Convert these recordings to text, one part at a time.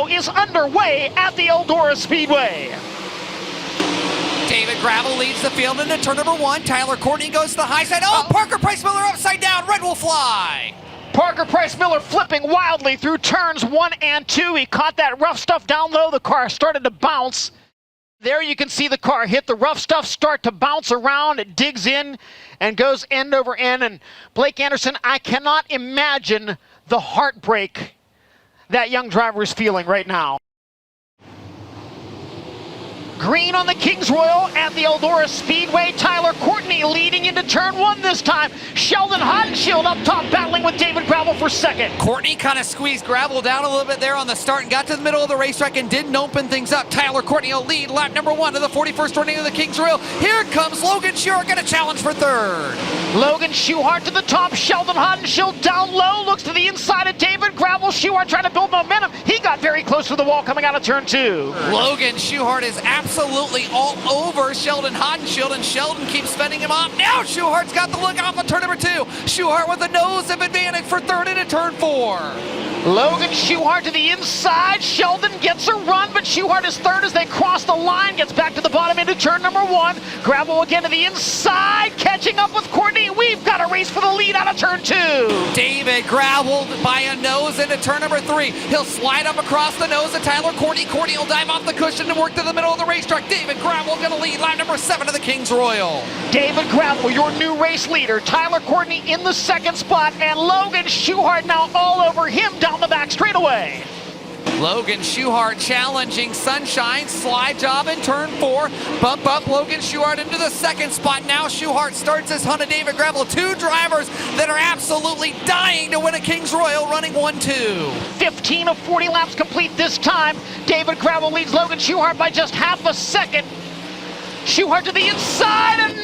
is underway at the Eldora Speedway. David Gravel leads the field into turn number 1. Tyler Courtney goes to the high side. Oh, Parker Price Miller upside down. Red will fly. Parker Price Miller flipping wildly through turns 1 and 2. He caught that rough stuff down low. The car started to bounce. There you can see the car hit the rough stuff, start to bounce around. It digs in and goes end over end. And Blake Anderson, I cannot imagine the heartbreak that young driver is feeling right now. Green on the Kings Royal at the Eldora Speedway. Tyler Courtney leading into turn 1 this time. Sheldon Hodenshield up top battling with David Gravel for second. Courtney kind of squeezed Gravel down a little bit there on the start and got to the middle of the racetrack and didn't open things up. Tyler Courtney will lead lap number 1 of the 41st running of the Kings Royal. Here comes Logan Schuchart, going to challenge for third. Logan Schuchart to the top. Sheldon Hodenshield down low. Looks to the inside of David Gravel. Schuchart trying to build momentum. He got very close to the wall coming out of turn 2. Logan Schuchart is absolutely all over Sheldon Hodenshield, and Sheldon keeps fending him off. Now Schuchart's got the look off of turn number 2. Schuchart with a nose of advantage for third into turn 4. Logan Schuchart to the inside. Sheldon gets a run, but Schuchart is third as they cross the line. Gets back to the bottom into turn number 1. Gravel again to the inside, catching up with Courtney. We've got a race for the lead out of turn 2. David Gravel by a nose into turn number 3. He'll slide up across the nose of Tyler Courtney. Courtney will dive off the cushion and work to the middle of the racetrack. David Gravel going to lead lap number 7 of the Kings Royal. David Gravel, your new race leader. Tyler Courtney in the second spot, and Logan Schuchart now all over him down the back straightaway. Logan Schuchart challenging Sunshine. Slide job in turn 4. Bump up Logan Schuchart into the second spot. Now Schuchart starts his hunt of David Gravel. Two drivers that are absolutely dying to win a Kings Royal running 1-2. 15 of 40 laps complete this time. David Gravel leads Logan Schuchart by just half a second. Schuchart to the inside, and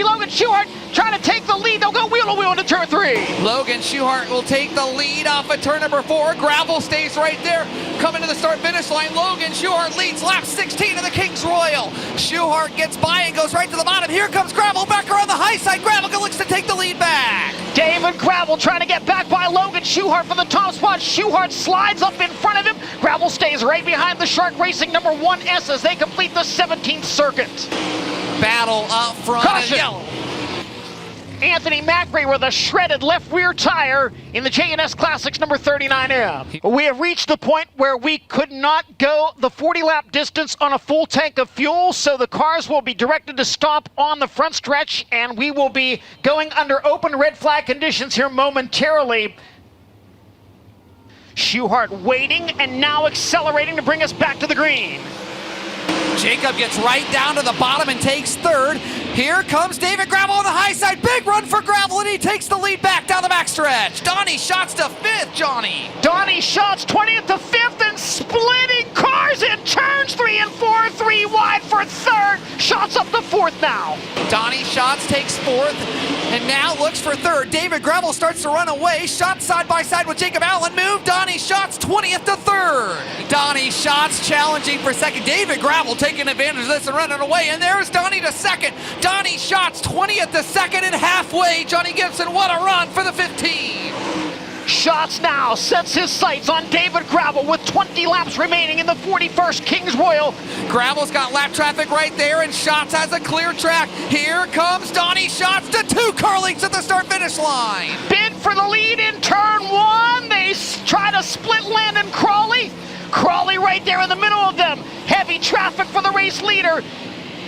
Logan Schuchart trying to take the lead. They'll go wheel to wheel into turn 3. Logan Schuchart will take the lead off of turn number 4. Gravel stays right there. Coming to the start-finish line, Logan Schuchart leads lap 16 of the Kings Royal. Schuchart gets by and goes right to the bottom. Here comes Gravel back around the high side. Gravel looks to take the lead back. David Gravel trying to get back by Logan Schuchart for the top spot. Schuchart slides up in front of him. Gravel stays right behind the Shark Racing number 1S as they complete the 17th circuit. Battle up front. Caution. Yellow. Anthony Macri with a shredded left rear tire in the J&S Classics number 39M. We have reached the point where we could not go the 40-lap distance on a full tank of fuel, so the cars will be directed to stop on the front stretch, and we will be going under open red flag conditions here momentarily. Schuchart waiting and now accelerating to bring us back to the green. Jacob gets right down to the bottom and takes third. Here comes David Gravel on the high side. Big run for Gravel, and he takes the lead back down the backstretch. Donny Schatz to 5th, Johnny. Donny Schatz 20th to 5th and splitting cars in turns 3 and 4. 3 wide for third. Schatz up to 4th now. Donny Schatz takes 4th and now looks for third. David Gravel starts to run away. Schatz side by side with Jacob Allen. Move Donny Schatz 20th to 3rd. Donny Schatz challenging for second. David Gravel taking advantage of this and running away. And there's Donny to second. Donny Schatz 20th to second and halfway. Johnny Gibson, what a run for the 15. Schatz now sets his sights on David Gravel with 20 laps remaining in the 41st Kings Royal. Gravel's got lap traffic right there, and Schatz has a clear track. Here comes Donny Schatz to 2 car lengths at the start-finish line. Bid for the lead in turn 1. They try to split Landon Crawley. Crawley right there in the middle of them. Heavy traffic for the race leader.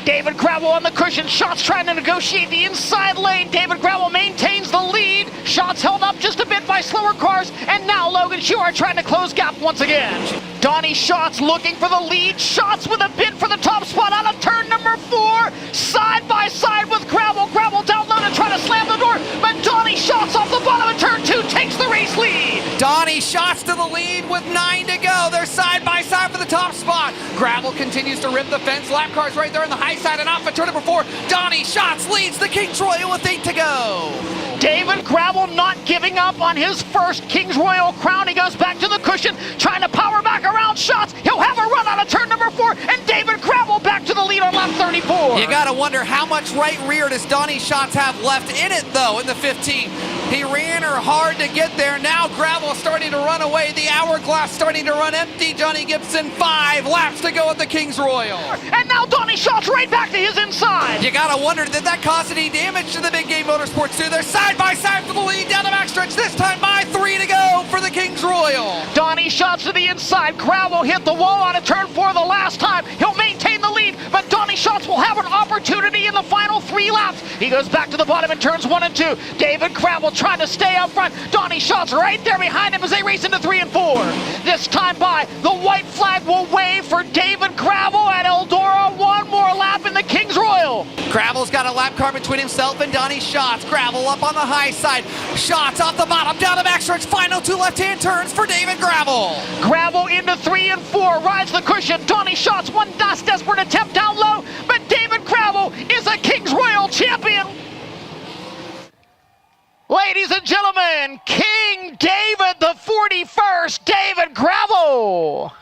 David Gravel on the cushion. Schatz trying to negotiate the inside lane. David Gravel maintains the lead. Schatz held up just a bit by slower cars. And now Logan Schuchart trying to close gap once again. Donny Schatz looking for the lead. Schatz with a bid for the top spot out of turn number 4. Side by side with Gravel. Gravel down low to try to slam the door. But Donny Schatz off the bottom of turn 2 takes the race lead. Donny Schatz to the lead with 9 to go. They're side by side for the top spot. Gravel continues to rip the fence. Lap cars right there in the high side and off at turn number 4. Donny Schatz leads the Kings Royal with 8 to go. David Gravel not giving up on his first Kings Royal crown. He goes back to the cushion, trying to power back around Schatz. He'll have a run out of turn number 4, and David Gravel back to the lead on lap 34. You got to wonder how much right rear does Donny Schatz have left in it, though, in the 15. He ran her hard to get there. Now gravel starting to run away. The hourglass starting to run empty. Johnny Gibson, 5 laps to go at the Kings Royal. And now Donny Schatz right back to his inside. You got to wonder, did that cause any damage to the Big Game Motorsports 2? They're side by side for the lead down the backstretch. This time by 3 to go for the Kings Royal. Donny Schatz to the inside. Gravel hit the wall on a turn 4 the last time. He'll maintain the lead, but Donny Schatz will have an opportunity in the final 3 laps. He goes back to the bottom in turns 1 and 2. David Gravel trying to stay up front. Donny Schatz right there behind him as they race into 3 and 4. This time by, the white flag will wave for David Gravel at Eldora. One more lap in the Kings Royal. Gravel's got a lap car between himself and Donny Schatz. Gravel up on the high side. Schatz off the bottom, down the backstretch. Final 2 left-hand turns for David Gravel. Gravel into 3 and 4, rides the cushion. Donny Schatz, one last desperate attempt down low, but David Gravel is a Kings Royal champion. Ladies and gentlemen, King David the 41st, David Gravel.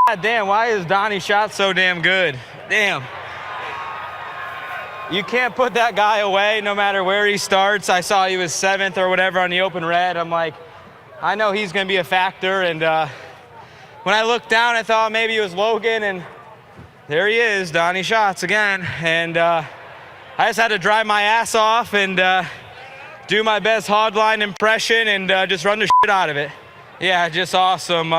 God damn, why is Donny Schatz so damn good? Damn. You can't put that guy away no matter where he starts. I saw he was 7th or whatever on the open red. I'm like, I know he's going to be a factor. And when I looked down, I thought maybe it was Logan. And there he is, Donny Schatz again. And I just had to drive my ass off and do my best hardline impression and just run the shit out of it. Yeah, just awesome.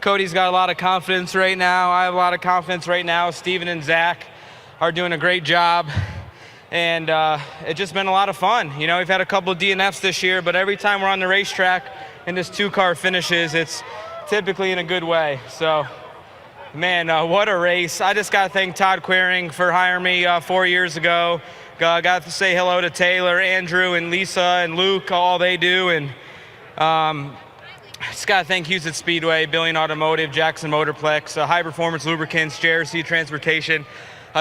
Cody's got a lot of confidence right now. I have a lot of confidence right now. Steven and Zach are doing a great job. And it's just been a lot of fun. You know, we've had a couple of DNFs this year, but every time we're on the racetrack and this 2-car finishes, it's typically in a good way. So, man, what a race. I just got to thank Todd Quiring for hiring me 4 years ago. Got to say hello to Taylor, Andrew, and Lisa, and Luke, all they do. And just got to thank Houston Speedway, Billion Automotive, Jackson Motorplex, High Performance Lubricants, JRC Transportation.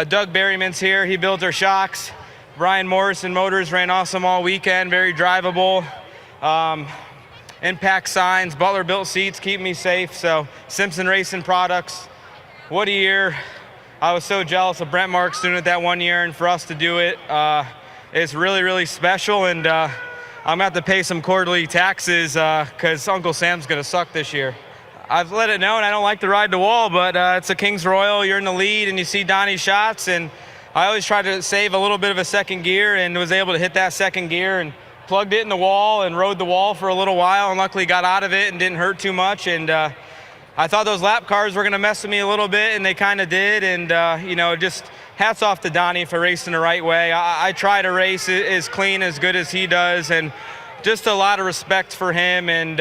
Doug Berryman's here. He built our shocks. Brian Morrison Motors ran awesome all weekend, very drivable. Impact signs, Butler built seats, keep me safe. So Simpson Racing Products, what a year. I was so jealous of Brent Marks doing it that one year, and for us to do it, it's really, really special. And I'm gonna have to pay some quarterly taxes because Uncle Sam's gonna suck this year. I've let it known I don't like to ride the wall, but it's a Kings Royal. You're in the lead and you see Donny Schatz, and I always try to save a little bit of a second gear and was able to hit that second gear and plugged it in the wall and rode the wall for a little while and luckily got out of it and didn't hurt too much. And I thought those lap cars were gonna mess with me a little bit, and they kind of did. And you know, just hats off to Donny for racing the right way. I try to race as clean, as good as he does, and just a lot of respect for him. And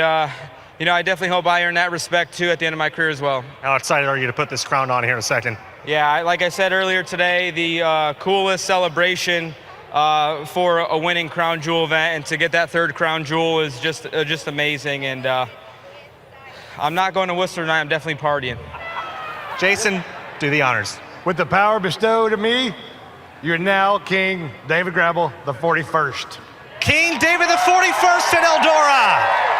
you know, I definitely hope I earn that respect too at the end of my career as well. How excited are you to put this crown on here in a second? Yeah, like I said earlier today, the coolest celebration for a winning crown jewel event, and to get that 3rd crown jewel is just amazing. And I'm not going to Whistler tonight. I'm definitely partying. Jason, do the honors. With the power bestowed to me, you're now King David Gravel, the 41st. King David the 41st at Eldora.